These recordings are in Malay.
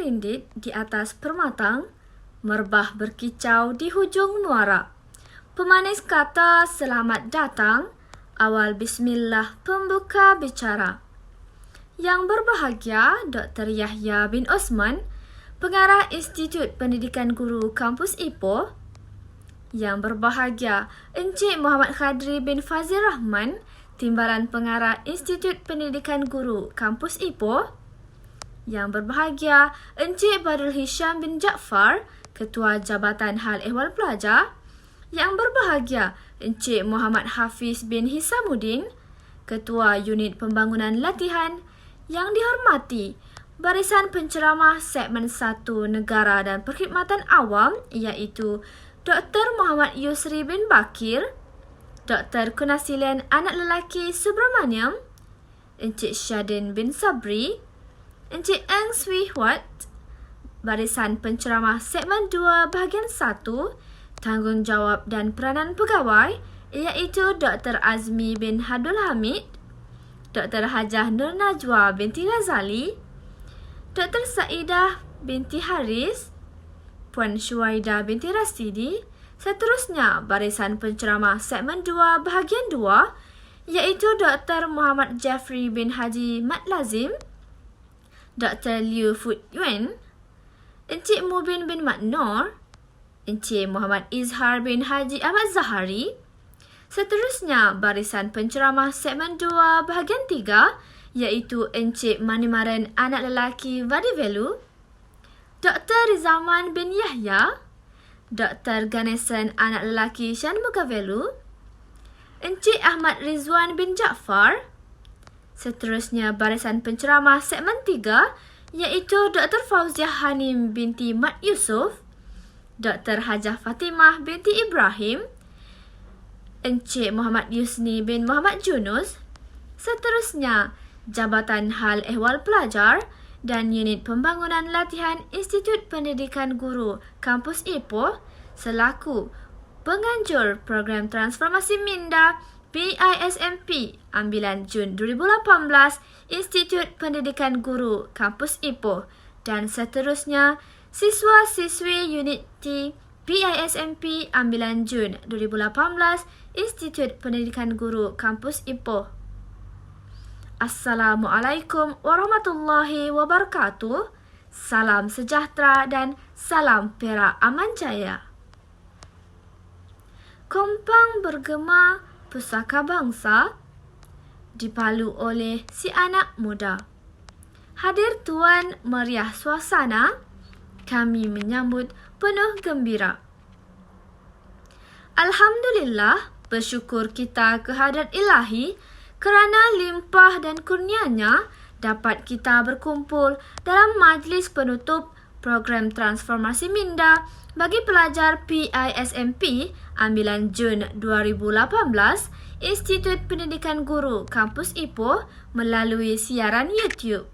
merindit di atas permatang, merbah berkicau di hujung muara. Pemanis kata selamat datang, awal bismillah pembuka bicara. Yang berbahagia Dr. Yahya bin Osman, Pengarah Institut Pendidikan Guru Kampus Ipoh. Yang berbahagia Encik Muhammad Khadri bin Fazil Rahman, Timbalan Pengarah Institut Pendidikan Guru Kampus Ipoh. Yang berbahagia Encik Badrul Hisham bin Jaafar, Ketua Jabatan Hal Ehwal Pelajar. Yang berbahagia Encik Muhammad Hafiz bin Hisamuddin, Ketua Unit Pembangunan Latihan. Yang dihormati Barisan Penceramah Segmen 1 Negara dan Perkhidmatan Awam, iaitu Dr. Muhammad Yusri bin Bakir, Dr. Kunasilen Anak Lelaki Subramaniam, Encik Syadin bin Sabri, Encik Eng Swee Huat, Barisan Penceramah Segmen 2 Bahagian 1, Tanggungjawab dan Peranan Pegawai, iaitu Dr. Azmi bin Hadul Hamid, Dr. Hajah Nur Najwa binti Ghazali, Dr. Saidah binti Haris, Puan Syuaida binti Rasidi. Seterusnya, Barisan Penceramah Segmen 2 Bahagian 2, iaitu Dr. Muhammad Jeffrey bin Haji Mat Lazim, Dr. Liu Fut Yuen, Encik Mubin bin Mat Nor, Encik Muhammad Izhar bin Haji Ahmad Zahari. Seterusnya, Barisan Penceramah Segmen 2 Bahagian 3, iaitu Encik Manimaren Anak Lelaki Vadivelu, Dr. Rizaman bin Yahya, Dr. Ganesan Anak Lelaki Shanmugavelu, Encik Ahmad Rizwan bin Jaafar. Seterusnya, Barisan Penceramah Segmen 3, iaitu Dr. Fauziah Hanim binti Mat Yusof, Dr. Hajah Fatimah binti Ibrahim, Encik Muhammad Yusni bin Muhammad Junus. Seterusnya, Jabatan Hal Ehwal Pelajar dan Unit Pembangunan Latihan Institut Pendidikan Guru Kampus Ipoh selaku penganjur Program Transformasi Minda PISMP Ambilan Jun 2018 Institut Pendidikan Guru Kampus Ipoh, dan seterusnya siswa-siswi Unit T PISMP Ambilan Jun 2018 Institut Pendidikan Guru Kampus Ipoh. Assalamualaikum warahmatullahi wabarakatuh. Salam sejahtera dan salam Perak Aman Jaya. Kompang bergema pusaka bangsa dipalu oleh si anak muda. Hadir tuan meriah suasana, kami menyambut penuh gembira. Alhamdulillah, bersyukur kita kehadrat Ilahi kerana limpah dan kurnianya dapat kita berkumpul dalam majlis penutup Program Transformasi Minda bagi pelajar PISMP Ambilan Jun 2018 Institut Pendidikan Guru Kampus Ipoh melalui siaran YouTube.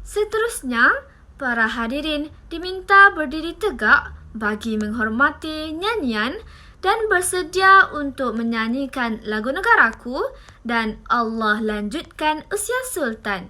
Seterusnya, para hadirin diminta berdiri tegak bagi menghormati nyanyian dan bersedia untuk menyanyikan lagu negaraku dan Allah lanjutkan usia Sultan.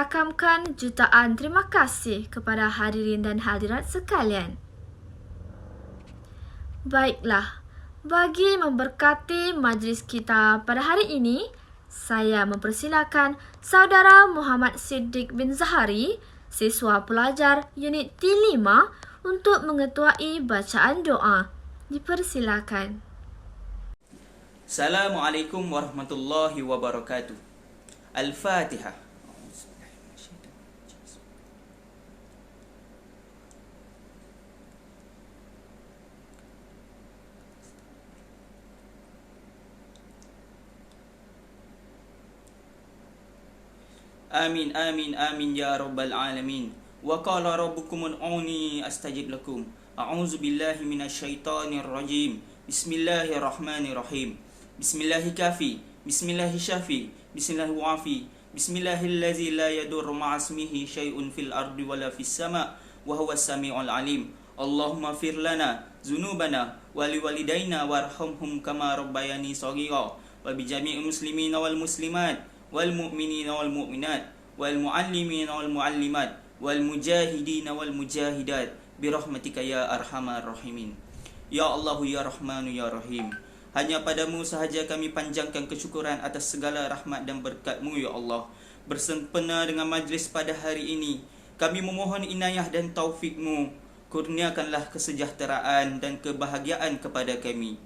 merakamkan jutaan terima kasih kepada hadirin dan hadirat sekalian. Baiklah, bagi memberkati majlis kita pada hari ini, saya mempersilakan Saudara Muhammad Siddiq bin Zahari, siswa pelajar unit T5 untuk mengetuai bacaan doa. Dipersilakan. Assalamualaikum warahmatullahi wabarakatuh. Al-Fatihah. Amin amin amin ya rabbal alamin. Wa qala rabbukum ud'uni astajib lakum. A'udzu billahi minasyaitonir rajim. Bismillahirrahmanirrahim. Bismillahi kafi, bismillahi syafi, bismillahi wafi, bismillahillazi la yadurru ma'asmihi syai'un fil ardi wala fis sama' wa huwas sami'ul alim. Allahumma fir lana dzunubana wa liwalidayna warhamhum kama rabbayani shaghira wa bi jami'il muslimina wal muslimat wal mu'minina wal mu'minat wal mu'allimina wal mu'allimat wal mujahidina wal mujahidat bi rahmatika ya arhamar rahimin. Ya Allah ya Rahmanu ya Rahim, hanya padamu sahaja kami panjangkan kesyukuran atas segala rahmat dan berkat-Mu ya Allah. Bersempena dengan majlis pada hari ini, kami memohon inayah dan taufik-Mu. Kurniakanlah kesejahteraan dan kebahagiaan kepada kami.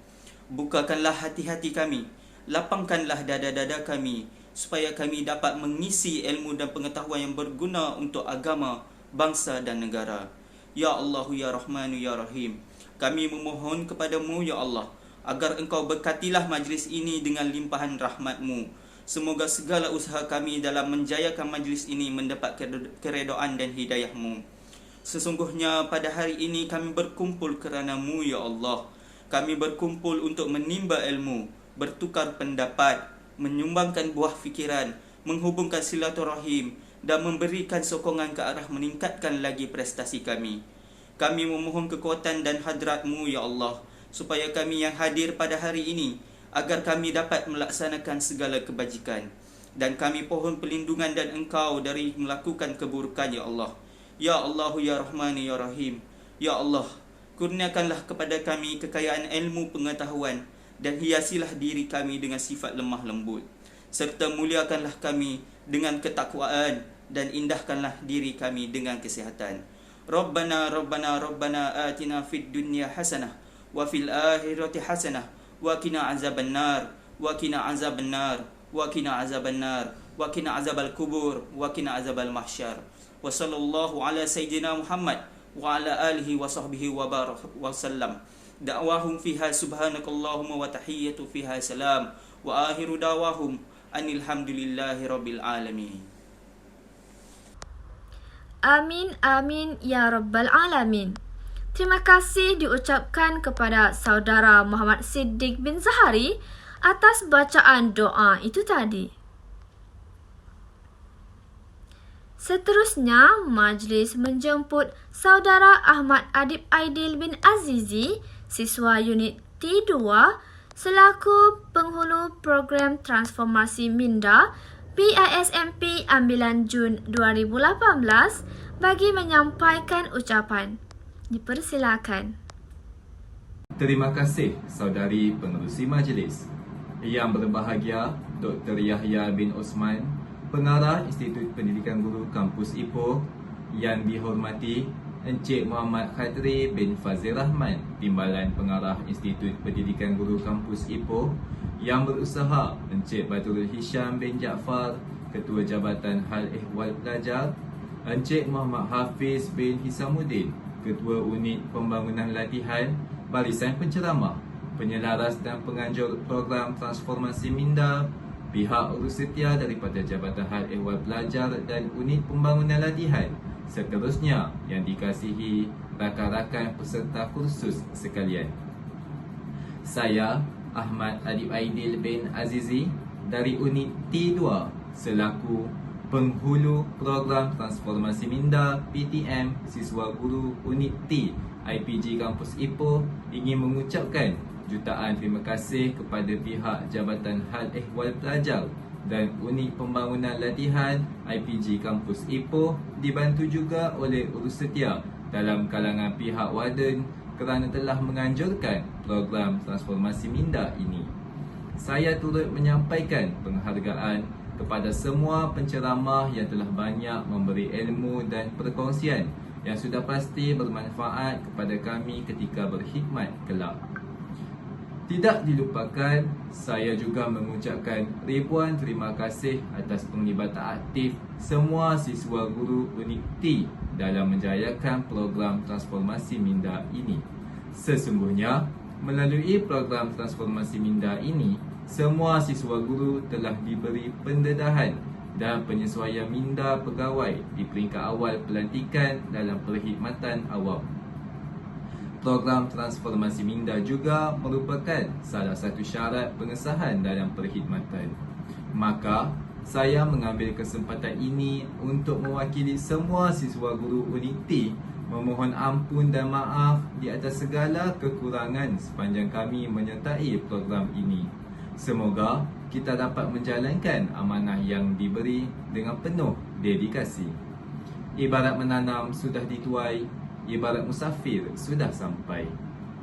Bukakanlah hati-hati kami, lapangkanlah dada-dada kami, supaya kami dapat mengisi ilmu dan pengetahuan yang berguna untuk agama, bangsa dan negara. Ya Allah ya Rahmanu ya Rahim, kami memohon kepadamu ya Allah, agar engkau berkatilah majlis ini dengan limpahan rahmat-Mu. Semoga segala usaha kami dalam menjayakan majlis ini mendapat keredaan dan hidayah-Mu. Sesungguhnya pada hari ini kami berkumpul kerana-Mu ya Allah. Kami berkumpul untuk menimba ilmu, bertukar pendapat, menyumbangkan buah fikiran, menghubungkan silaturahim dan memberikan sokongan ke arah meningkatkan lagi prestasi kami. Kami memohon kekuatan dan hadrat-Mu ya Allah, supaya kami yang hadir pada hari ini, agar kami dapat melaksanakan segala kebajikan. Dan kami pohon perlindungan dan Engkau dari melakukan keburukan ya Allah. Ya Allah ya Rahman ya Rahim. Ya Allah, kurniakanlah kepada kami kekayaan ilmu pengetahuan, dan hiasilah diri kami dengan sifat lemah lembut. Serta muliakanlah kami dengan ketakwaan, dan indahkanlah diri kami dengan kesihatan. Rabbana Rabbana Rabbana atina fid dunya hasanah wa fil akhirati hasanah wa qina azabannar wa qina azabannar wa qina azabannar wa qina azabal kubur wa qina azabal mahsyar. Wa sallallahu ala sayyidina Muhammad wa ala alihi wa sahbihi wa barak wa sallam. Da'wahum fiha subhanakallahumma wa tahiyyatu fiha salam wa akhiru da'wahum anil hamdulillahi rabbil alamin. Amin, amin, ya Rabbal Alamin. Terima kasih diucapkan kepada Saudara Muhammad Siddiq bin Zahari atas bacaan doa itu tadi. Seterusnya, majlis menjemput Saudara Ahmad Adib Aidil bin Azizi, siswa unit T2, selaku penghulu program transformasi minda PISMP ambilan Jun 2018 bagi menyampaikan ucapan. Dipersilakan. Terima kasih saudari pengerusi majlis. Yang berbahagia Dr. Yahya bin Osman, Pengarah Institut Pendidikan Guru Kampus Ipoh. Yang dihormati Encik Muhammad Khadri bin Fazil Rahman, Timbalan Pengarah Institut Pendidikan Guru Kampus Ipoh. Yang berusaha Encik Badrul Hisham bin Jaafar, Ketua Jabatan Hal Ehwal Pelajar. Encik Muhammad Hafiz bin Hisamuddin, Ketua Unit Pembangunan Latihan, Barisan Penceramah, Penyelaras dan Penganjur Program Transformasi Minda, pihak urus setia daripada Jabatan Hal Ehwal Pelajar dan Unit Pembangunan Latihan. Seterusnya yang dikasihi rakan-rakan peserta kursus sekalian. Saya Ahmad Adib Aidil bin Azizi dari Unit T2 selaku penghulu program transformasi minda PTM siswa guru Unit T IPG Kampus Ipoh ingin mengucapkan jutaan terima kasih kepada pihak Jabatan Hal Ehwal Pelajar dan unit pembangunan latihan IPG Kampus Ipoh dibantu juga oleh urus setia dalam kalangan pihak warden kerana telah menganjurkan program transformasi minda ini. Saya turut menyampaikan penghargaan kepada semua penceramah yang telah banyak memberi ilmu dan perkongsian yang sudah pasti bermanfaat kepada kami ketika berkhidmat kelak. Tidak dilupakan, saya juga mengucapkan ribuan terima kasih atas penglibatan aktif semua siswa guru unit T dalam menjayakan program transformasi minda ini. Sesungguhnya, melalui program transformasi minda ini, semua siswa guru telah diberi pendedahan dan penyesuaian minda pegawai di peringkat awal pelantikan dalam perkhidmatan awam. Program transformasi minda juga merupakan salah satu syarat pengesahan dalam perkhidmatan. Maka, saya mengambil kesempatan ini untuk mewakili semua siswa guru unit T memohon ampun dan maaf di atas segala kekurangan sepanjang kami menyertai program ini. Semoga kita dapat menjalankan amanah yang diberi dengan penuh dedikasi. Ibarat menanam sudah dituai, ibarat musafir sudah sampai.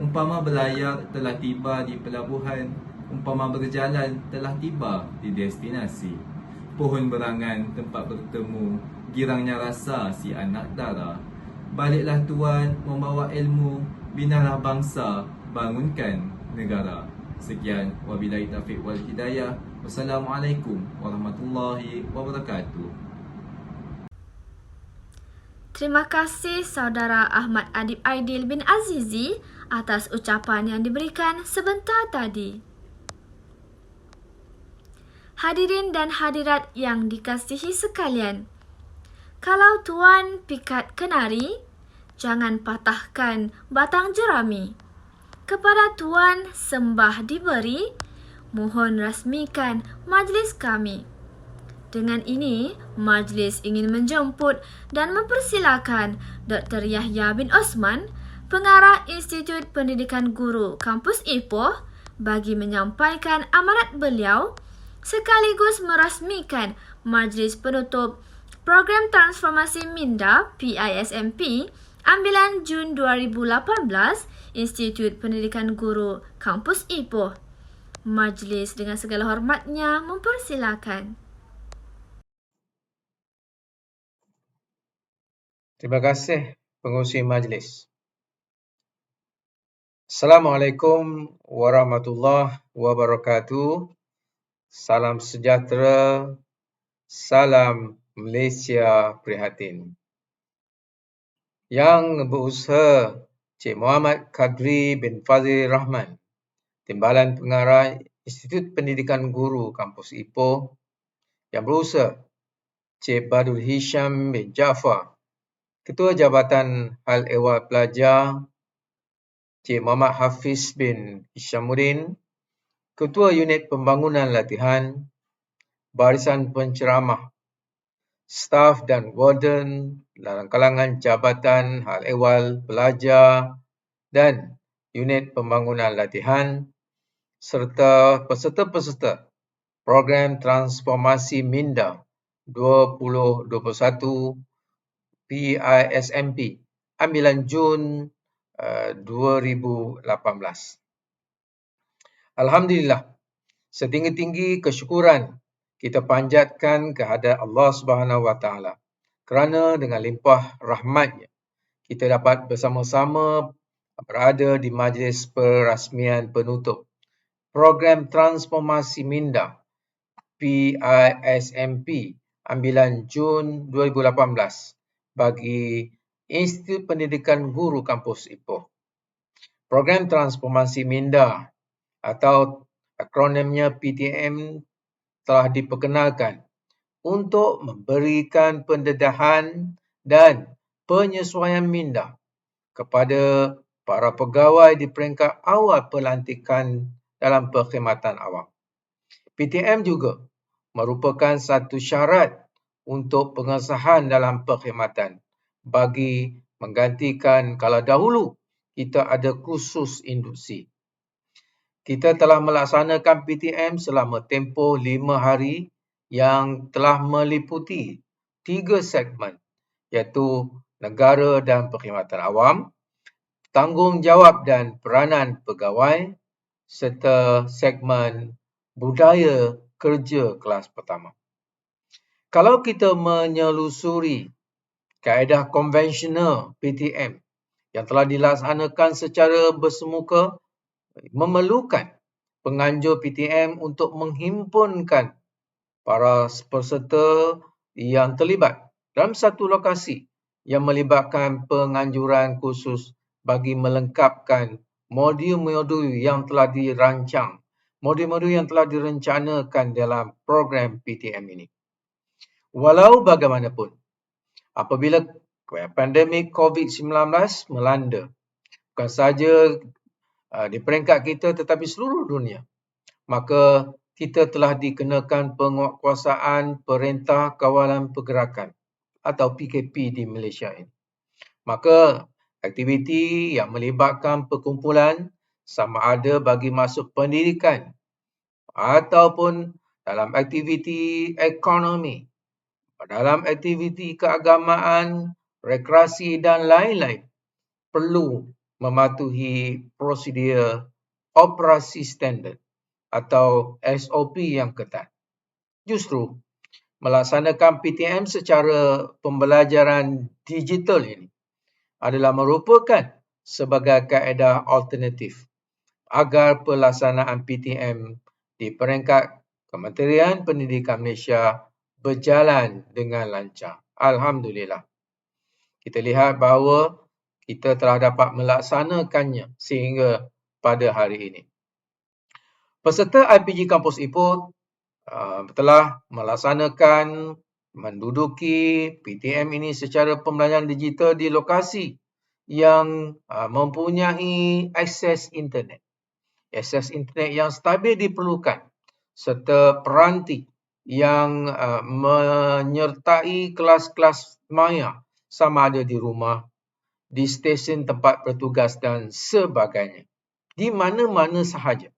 Umpama berlayar telah tiba di pelabuhan, umpama berjalan telah tiba di destinasi. Pohon berangan tempat bertemu, girangnya rasa si anak dara. Baliklah Tuan membawa ilmu, binalah bangsa, bangunkan negara. Sekian, wabillahi taufiq wal hidayah. Wassalamualaikum warahmatullahi wabarakatuh. Terima kasih Saudara Ahmad Adib Aidil bin Azizi atas ucapan yang diberikan sebentar tadi. Hadirin dan hadirat yang dikasihi sekalian, kalau Tuan pikat kenari, jangan patahkan batang jerami. Kepada Tuan sembah diberi, mohon rasmikan majlis kami. Dengan ini, majlis ingin menjemput dan mempersilakan Dr. Yahya bin Osman, Pengarah Institut Pendidikan Guru Kampus Ipoh, bagi menyampaikan amanat beliau sekaligus merasmikan majlis penutup Program Transformasi Minda PISMP ambilan Jun 2018 Institut Pendidikan Guru Kampus Ipoh. Majlis dengan segala hormatnya mempersilakan. Terima kasih pengurusi majlis. Assalamualaikum warahmatullahi wabarakatuh. Salam sejahtera. Salam Malaysia prihatin. Yang berusaha Cik Muhammad Kadri bin Fazil Rahman, Timbalan Pengarah Institut Pendidikan Guru Kampus Ipoh. Yang berusaha Cik Badul Hisham bin Jaafar, Ketua Jabatan Hal Ehwal Pelajar. Cik Muhammad Hafiz bin Hishamuddin, Ketua Unit Pembangunan Latihan. Barisan penceramah, staf dan warden dalam kalangan Jabatan Hal Ehwal Pelajar dan Unit Pembangunan Latihan, serta peserta-peserta Program Transformasi Minda 2021 PISMP ambilan Jun 2018. Alhamdulillah, setinggi-tinggi kesyukuran kita panjatkan kehadrat Allah Subhanahu Wa Taala kerana dengan limpah rahmat-Nya kita dapat bersama-sama berada di majlis perasmian penutup Program Transformasi Minda PISMP ambilan Jun 2018 bagi Institut Pendidikan Guru Kampus Ipoh. Program Transformasi Minda atau akronimnya PTM telah diperkenalkan untuk memberikan pendedahan dan penyesuaian minda kepada para pegawai di peringkat awal pelantikan dalam perkhidmatan awam. PTM juga merupakan satu syarat untuk pengesahan dalam perkhidmatan bagi menggantikan kalau dahulu kita ada kursus induksi. Kita telah melaksanakan PTM selama tempoh 5 hari yang telah meliputi 3 segmen, iaitu negara dan perkhidmatan awam, tanggungjawab dan peranan pegawai, serta segmen budaya kerja kelas pertama. Kalau kita menyelusuri kaedah konvensional PTM yang telah dilaksanakan secara bersemuka, memerlukan penganjur PTM untuk menghimpunkan para peserta yang terlibat dalam satu lokasi yang melibatkan penganjuran khusus bagi melengkapkan modul-modul yang telah dirancang, modul-modul yang telah direncanakan dalam program PTM ini. Walau bagaimanapun, apabila pandemik COVID-19 melanda, bukan sahaja di peringkat kita tetapi seluruh dunia, maka kita telah dikenakan penguatkuasaan Perintah Kawalan Pergerakan atau PKP di Malaysia ini. Maka aktiviti yang melibatkan perkumpulan sama ada bagi masuk pendidikan ataupun dalam aktiviti ekonomi, dalam aktiviti keagamaan, rekreasi dan lain-lain perlu mematuhi prosedur operasi standard atau SOP yang ketat. Justru, melaksanakan PTM secara pembelajaran digital ini adalah merupakan sebagai kaedah alternatif agar pelaksanaan PTM di peringkat Kementerian Pendidikan Malaysia berjalan dengan lancar. Alhamdulillah. Kita lihat bahawa kita telah dapat melaksanakannya sehingga pada hari ini. Peserta IPG Kampus Ipoh telah melaksanakan menduduki PTM ini secara pembelajaran digital di lokasi yang mempunyai akses internet. Akses internet yang stabil diperlukan serta peranti yang menyertai kelas-kelas maya sama ada di rumah, di stesen tempat bertugas dan sebagainya. Di mana-mana sahaja.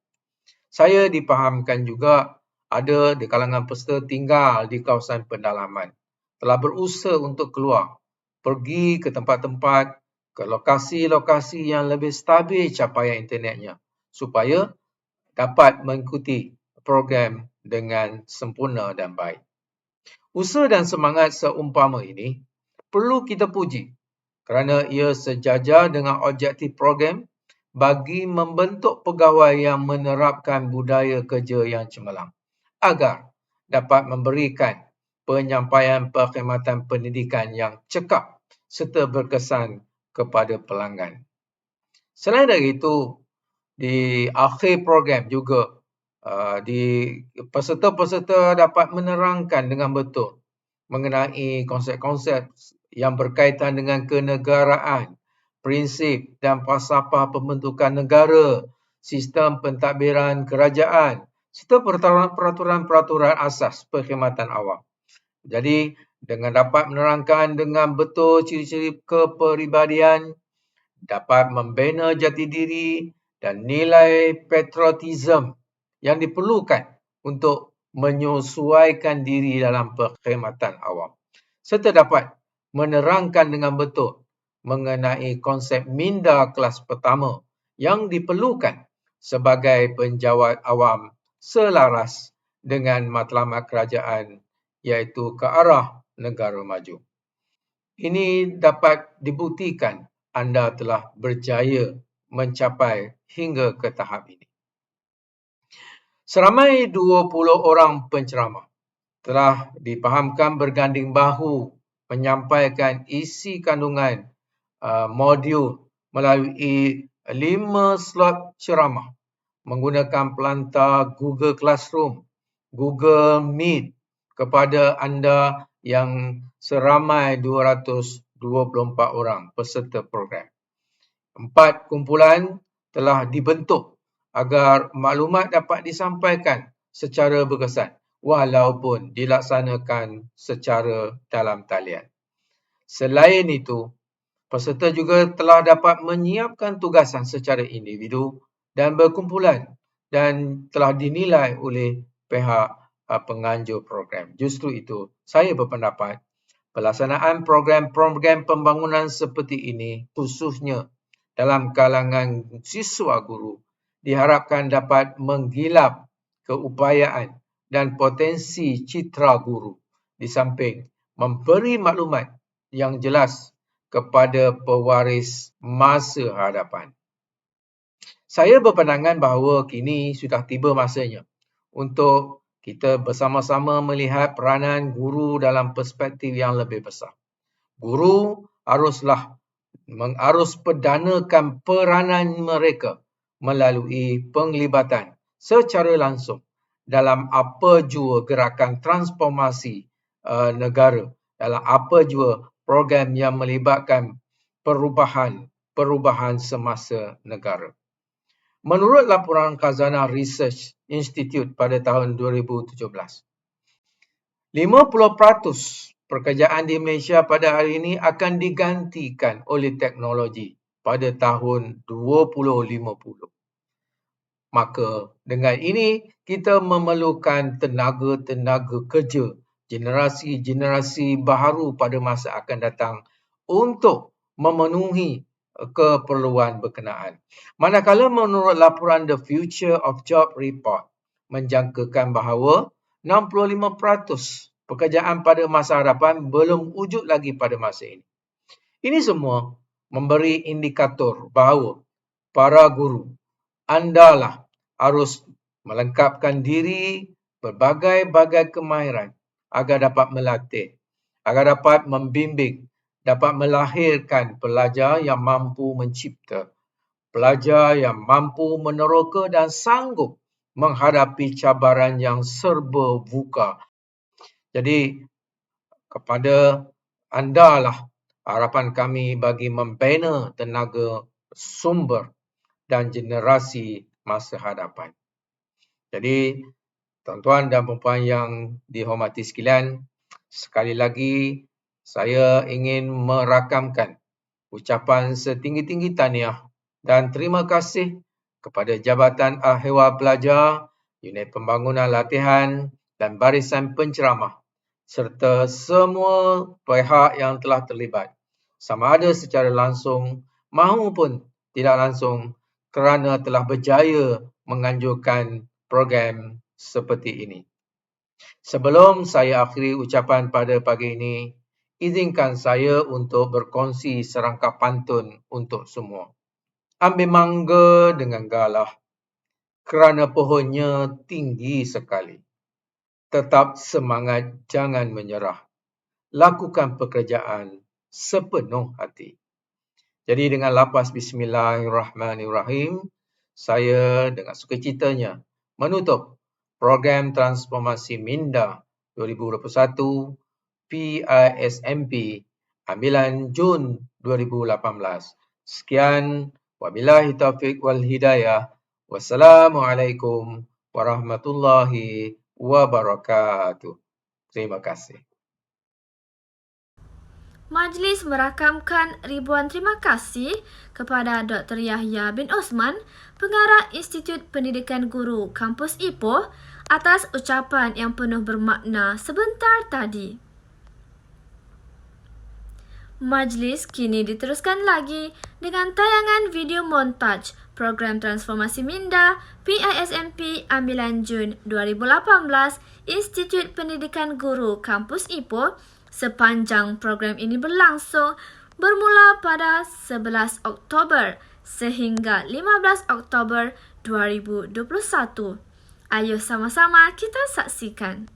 Saya dipahamkan juga ada di kalangan peserta tinggal di kawasan pendalaman. Telah berusaha untuk keluar, pergi ke tempat-tempat, ke lokasi-lokasi yang lebih stabil capaian internetnya supaya dapat mengikuti program dengan sempurna dan baik. Usaha dan semangat seumpama ini perlu kita puji kerana ia sejajar dengan objektif program bagi membentuk pegawai yang menerapkan budaya kerja yang cemerlang agar dapat memberikan penyampaian perkhidmatan pendidikan yang cekap serta berkesan kepada pelanggan. Selain dari itu, di akhir program juga peserta-peserta dapat menerangkan dengan betul mengenai konsep-konsep yang berkaitan dengan kenegaraan, prinsip dan falsafah pembentukan negara, sistem pentadbiran kerajaan, serta peraturan-peraturan asas perkhidmatan awam. Jadi, dengan dapat menerangkan dengan betul ciri-ciri kepribadian, dapat membina jati diri dan nilai patriotisme yang diperlukan untuk menyesuaikan diri dalam perkhidmatan awam. Serta dapat menerangkan dengan betul mengenai konsep minda kelas pertama yang diperlukan sebagai penjawat awam selaras dengan matlamat kerajaan iaitu ke arah negara maju. Ini dapat dibuktikan anda telah berjaya mencapai hingga ke tahap ini. Seramai 20 orang penceramah telah dipahamkan berganding bahu menyampaikan isi kandungan modul melalui 5 slot ceramah menggunakan pelantar Google Classroom, Google Meet kepada anda yang seramai 224 orang peserta program. 4 kumpulan telah dibentuk agar maklumat dapat disampaikan secara berkesan walaupun dilaksanakan secara dalam talian. Selain itu, peserta juga telah dapat menyiapkan tugasan secara individu dan berkumpulan dan telah dinilai oleh pihak penganjur program. Justru itu, saya berpendapat pelaksanaan program-program pembangunan seperti ini, khususnya dalam kalangan siswa guru, diharapkan dapat menggilap keupayaan dan potensi citra guru, di samping memberi maklumat yang jelas kepada pewaris masa hadapan. Saya berpandangan bahawa kini sudah tiba masanya untuk kita bersama-sama melihat peranan guru dalam perspektif yang lebih besar. Guru haruslah mengaruspedanakan peranan mereka melalui penglibatan secara langsung dalam apa jua gerakan transformasi negara, dalam apa jua program yang melibatkan perubahan semasa negara. Menurut laporan Khazanah Research Institute pada tahun 2017, 50% pekerjaan di Malaysia pada hari ini akan digantikan oleh teknologi pada tahun 2050. Maka dengan ini kita memerlukan tenaga-tenaga kerja generasi-generasi baharu pada masa akan datang untuk memenuhi keperluan berkenaan. Manakala menurut laporan The Future of Job Report menjangkakan bahawa 65% pekerjaan pada masa hadapan belum wujud lagi pada masa ini. Ini semua memberi indikator bahawa para guru, andalah harus melengkapkan diri berbagai-bagai kemahiran agar dapat melatih, agar dapat membimbing, dapat melahirkan pelajar yang mampu mencipta, pelajar yang mampu meneroka dan sanggup menghadapi cabaran yang serba buka. Jadi, kepada anda lah harapan kami bagi membina tenaga sumber dan generasi masa hadapan. Jadi, tuan-tuan dan puan-puan yang dihormati sekalian, sekali lagi saya ingin merakamkan ucapan setinggi-tinggi tahniah dan terima kasih kepada Jabatan Al-Hewar Pelajar, Unit Pembangunan Latihan dan Barisan Penceramah serta semua pihak yang telah terlibat, sama ada secara langsung maupun tidak langsung, kerana telah berjaya menganjurkan program seperti ini. Sebelum saya akhiri ucapan pada pagi ini, izinkan saya untuk berkongsi serangkap pantun untuk semua. Ambil mangga dengan galah, kerana pohonnya tinggi sekali. Tetap semangat, jangan menyerah. Lakukan pekerjaan sepenuh hati. Jadi dengan lapas Bismillahirrahmanirrahim, saya dengan sukacitanya menutup program Transformasi Minda 2021 PISMP ambilan Jun 2018. Sekian, wabillahi taufiq wal hidayah. Wassalamualaikum warahmatullahi wabarakatuh. Terima kasih. Majlis merakamkan ribuan terima kasih kepada Dr. Yahya bin Osman, Pengarah Institut Pendidikan Guru Kampus Ipoh, atas ucapan yang penuh bermakna sebentar tadi. Majlis kini diteruskan lagi dengan tayangan video montaj program Transformasi Minda PISMP ambilan Jun 2018 Institut Pendidikan Guru Kampus Ipoh. Sepanjang program ini berlangsung bermula pada 11 Oktober sehingga 15 Oktober 2021. Ayo sama-sama kita saksikan.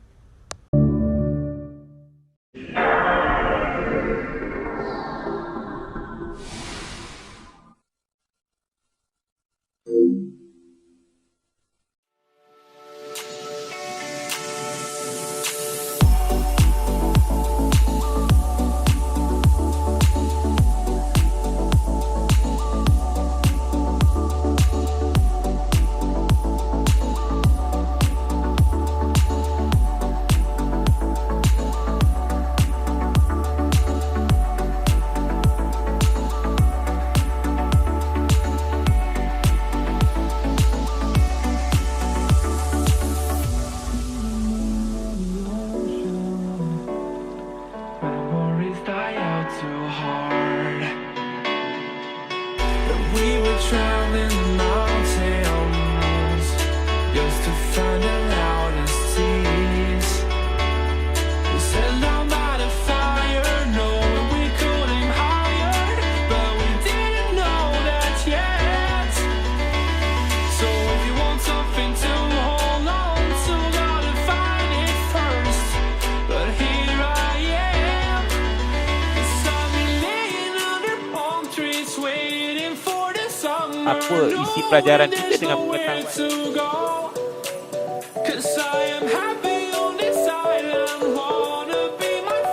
apa isi pelajaran kita dengan pengetahuan.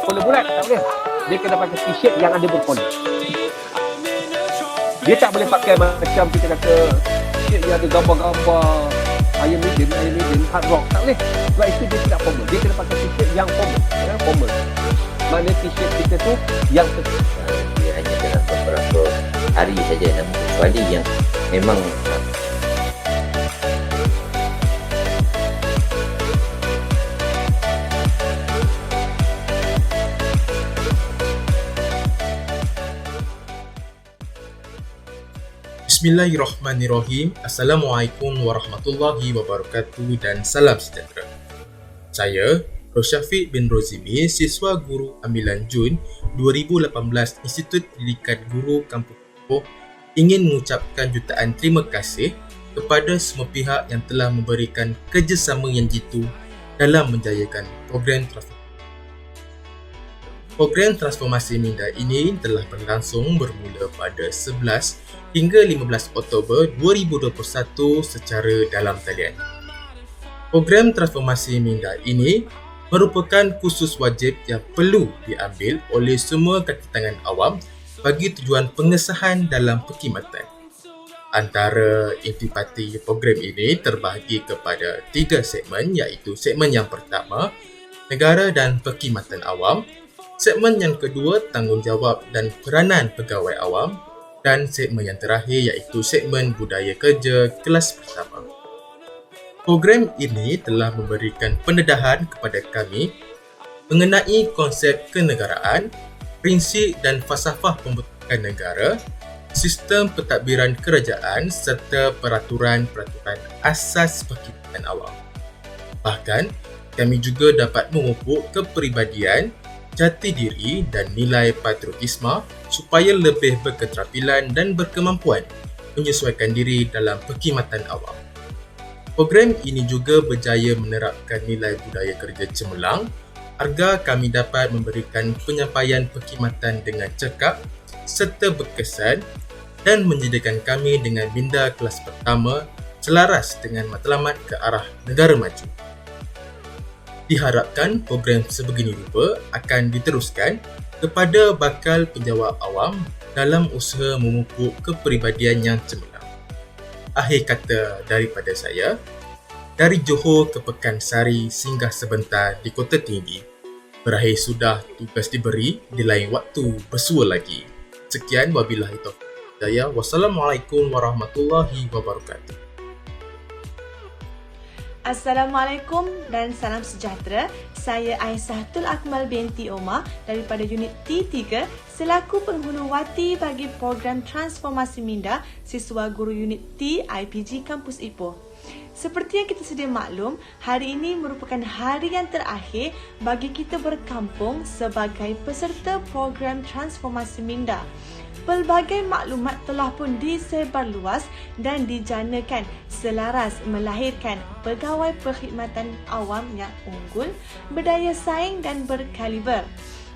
Pola bulat tak boleh. Dia kena pakai t-shirt yang ada berpola. Dia tak boleh pakai macam kita kata t-shirt yang ada gambar-gambar Iron Maiden, hard rock. Tak boleh. Sebab itu dia tidak formal. Dia kena pakai t-shirt yang formal. Mana t-shirt kita tu yang dia hanya dalam beberapa hari saja, namun kecuali yang memang Bismillahirrahmanirrahim. Assalamualaikum warahmatullahi wabarakatuh dan salam sejahtera. Saya Rosyafiq bin Rozimi, siswa guru ambilan Jun 2018 Institut Pendidikan Guru Kampus Ipoh, ingin mengucapkan jutaan terima kasih kepada semua pihak yang telah memberikan kerjasama yang jitu dalam menjayakan program transformasi. Program transformasi minda ini telah berlangsung bermula pada 11 hingga 15 Oktober 2021 secara dalam talian. Program transformasi minda ini merupakan kursus wajib yang perlu diambil oleh semua kaki tangan awam bagi tujuan pengesahan dalam perkhidmatan. Antara intipati program ini terbahagi kepada 3 segmen, iaitu segmen yang pertama, negara dan perkhidmatan awam, segmen yang kedua, tanggungjawab dan peranan pegawai awam, dan segmen yang terakhir iaitu segmen budaya kerja kelas pertama. Program ini telah memberikan pendedahan kepada kami mengenai konsep kenegaraan, prinsip dan falsafah pembentukan negara, sistem pentadbiran kerajaan serta peraturan-peraturan asas perkhidmatan awam. Bahkan, kami juga dapat memupuk kepribadian, jati diri dan nilai patriotisme supaya lebih berketerampilan dan berkemampuan menyesuaikan diri dalam perkhidmatan awam. Program ini juga berjaya menerapkan nilai budaya kerja cemerlang agar kami dapat memberikan penyampaian perkhidmatan dengan cekap serta berkesan dan menyediakan kami dengan minda kelas pertama selaras dengan matlamat ke arah negara maju. Diharapkan program sebegini rupa akan diteruskan kepada bakal penjawat awam dalam usaha memupuk kepribadian yang cemerlang. Akhir kata daripada saya, dari Johor ke Pekansari singgah sebentar di Kota Tinggi. Berakhir sudah tugas diberi, di lain waktu bersua lagi. Sekian, wabillahi taufiq wal hidayah. Wassalamualaikum warahmatullahi wabarakatuh. Assalamualaikum dan salam sejahtera. Saya Aisyahtul Akmal binti Omar daripada unit T3 selaku penghuluwati bagi program transformasi minda siswa guru unit T IPG Kampus Ipoh. Seperti yang kita sedia maklum, hari ini merupakan hari yang terakhir bagi kita berkampung sebagai peserta program transformasi minda. Pelbagai maklumat telah pun disebar luas dan dijanakan selaras melahirkan pegawai perkhidmatan awam yang unggul, berdaya saing dan berkaliber.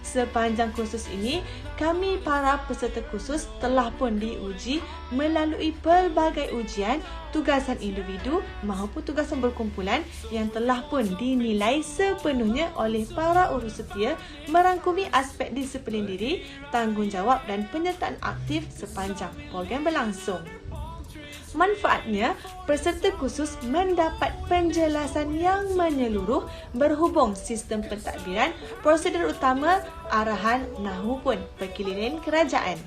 Sepanjang kursus ini, kami para peserta kursus telah pun diuji melalui pelbagai ujian, tugasan individu maupun tugasan berkumpulan yang telah pun dinilai sepenuhnya oleh para urus setia merangkumi aspek disiplin diri, tanggungjawab dan penyertaan aktif sepanjang program berlangsung. Manfaatnya, peserta kursus mendapat penjelasan yang menyeluruh berhubung sistem pentadbiran, prosedur utama, arahan maupun perkiliran kerajaan.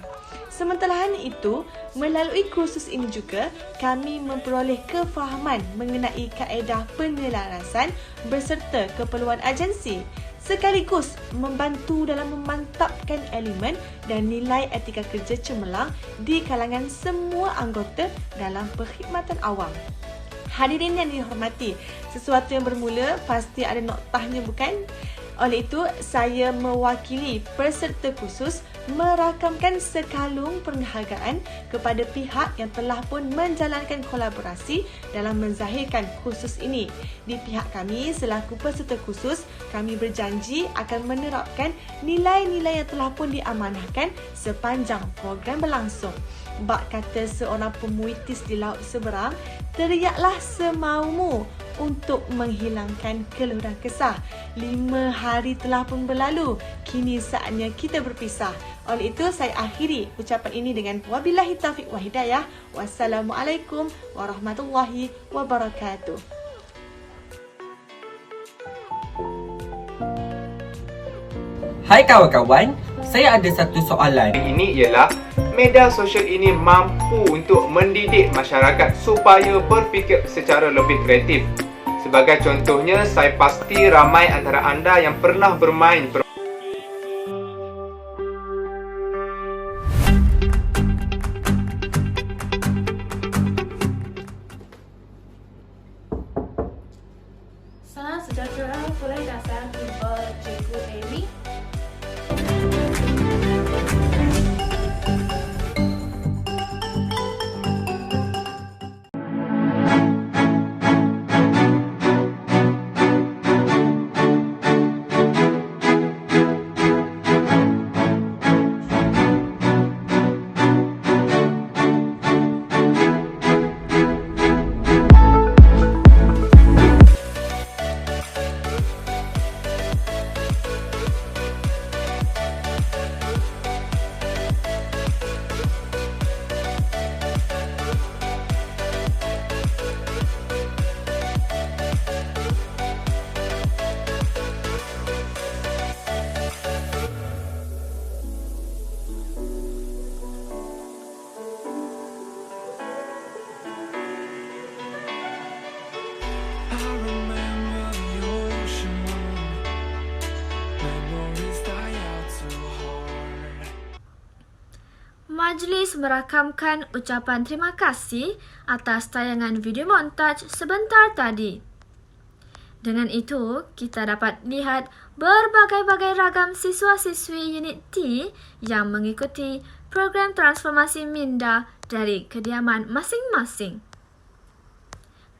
Sementara itu, melalui kursus ini juga kami memperoleh kefahaman mengenai kaedah penyelarasan beserta keperluan agensi, sekaligus membantu dalam memantapkan elemen dan nilai etika kerja cemerlang di kalangan semua anggota dalam perkhidmatan awam. Hadirin yang dihormati, sesuatu yang bermula pasti ada noktahnya, bukan? Oleh itu, saya mewakili peserta kursus merakamkan sekalung penghargaan kepada pihak yang telah pun menjalankan kolaborasi dalam menzahirkan kursus ini. Di pihak kami selaku peserta kursus, kami berjanji akan menerapkan nilai-nilai yang telah pun diamanahkan sepanjang program berlangsung. Bak kata seorang pemuitis di laut seberang, teriaklah semaumu untuk menghilangkan keluh dan kesah. 5 hari telah pun berlalu, kini saatnya kita berpisah. Oleh itu, saya akhiri ucapan ini dengan wabillahi taufiq wa hidayah. Wassalamualaikum warahmatullahi wabarakatuh. Hai kawan-kawan, saya ada satu soalan. Ini ialah media sosial ini mampu untuk mendidik masyarakat supaya berfikir secara lebih kreatif. Sebagai contohnya, saya pasti ramai antara anda yang pernah bermain Salam sejahtera, boleh datang jumpa Cikgu Amy. Majlis merakamkan ucapan terima kasih atas tayangan video montaj sebentar tadi. Dengan itu, kita dapat lihat berbagai-bagai ragam siswa-siswi Unit T yang mengikuti program transformasi minda dari kediaman masing-masing.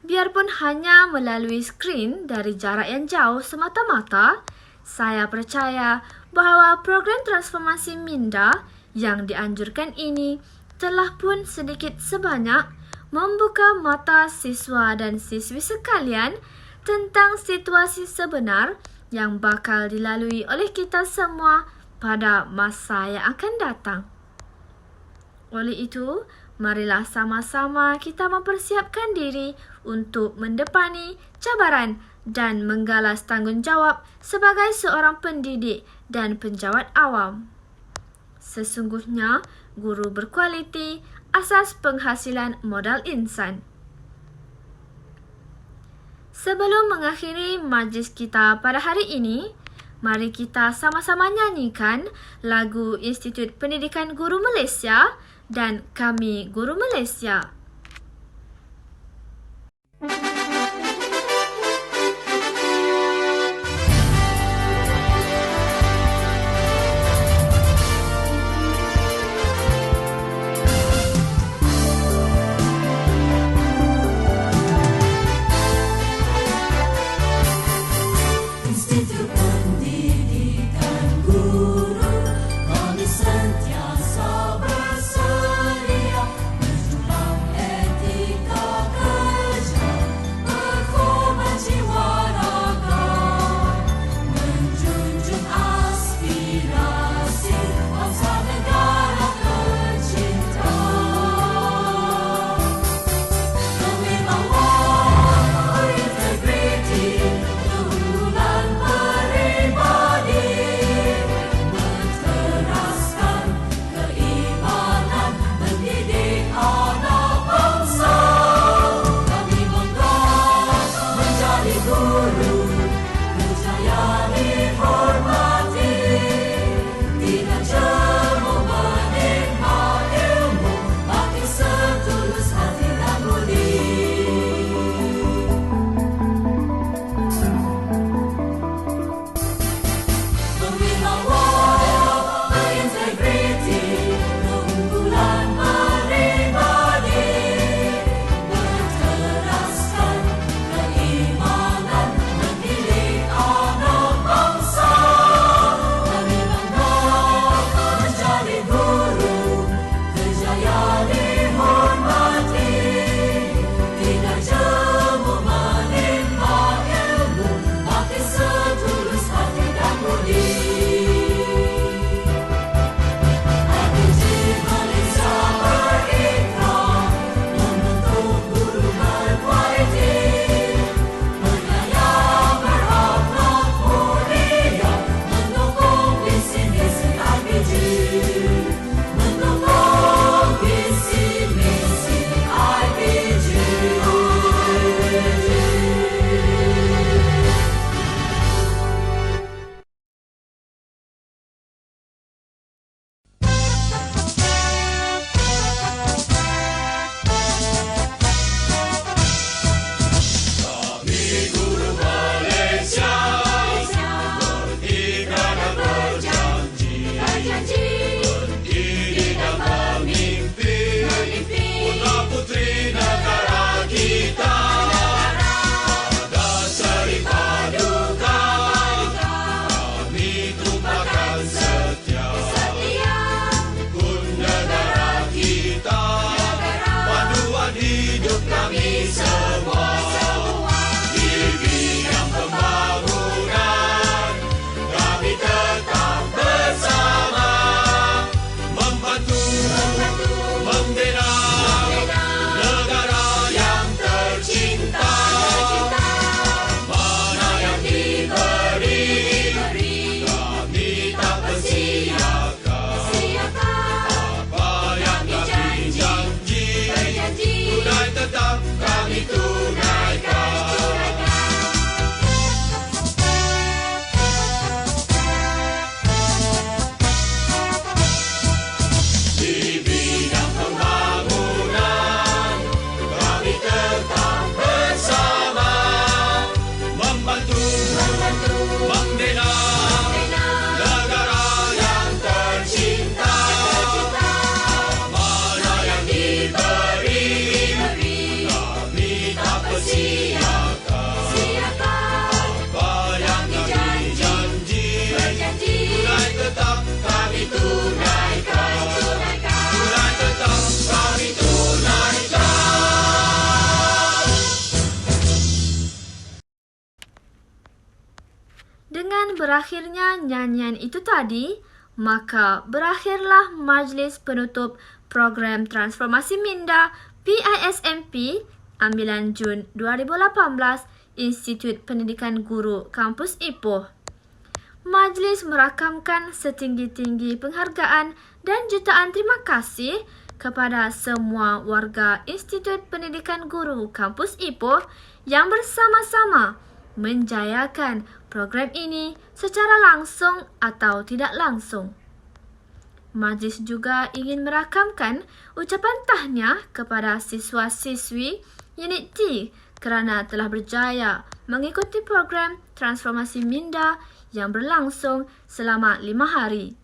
Biarpun hanya melalui skrin dari jarak yang jauh semata-mata, saya percaya bahawa program transformasi minda yang dianjurkan ini telah pun sedikit sebanyak membuka mata siswa dan siswi sekalian tentang situasi sebenar yang bakal dilalui oleh kita semua pada masa yang akan datang. Oleh itu, marilah sama-sama kita mempersiapkan diri untuk mendepani cabaran dan menggalas tanggungjawab sebagai seorang pendidik dan penjawat awam. Sesungguhnya, guru berkualiti asas penghasilan modal insan. Sebelum mengakhiri majlis kita pada hari ini, mari kita sama-sama nyanyikan lagu Institut Pendidikan Guru Malaysia dan Kami Guru Malaysia. Kami sentiasa bersedia menjulang Dengan berakhirnya nyanyian itu tadi, maka berakhirlah majlis penutup program Transformasi Minda PISMP ambilan Jun 2018 Institut Pendidikan Guru Kampus Ipoh. Majlis merakamkan setinggi-tinggi penghargaan dan jutaan terima kasih kepada semua warga Institut Pendidikan Guru Kampus Ipoh yang bersama-sama menjayakan program ini secara langsung atau tidak langsung. Majlis juga ingin merakamkan ucapan tahniah kepada siswa-siswi Unit T kerana telah berjaya mengikuti program Transformasi Minda yang berlangsung selama 5 hari.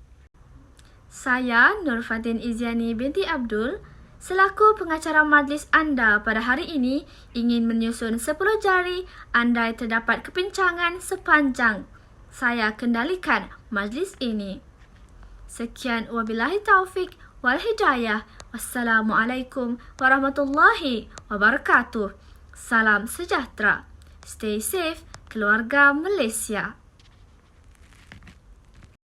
Saya Nur Fatin Iziani binti Abdul, selaku pengacara majlis anda pada hari ini ingin menyusun 10 jari andai terdapat kepincangan sepanjang saya kendalikan majlis ini. Sekian wabillahi taufik wal hidayah. Wassalamualaikum warahmatullahi wabarakatuh. Salam sejahtera. Stay safe, keluarga Malaysia.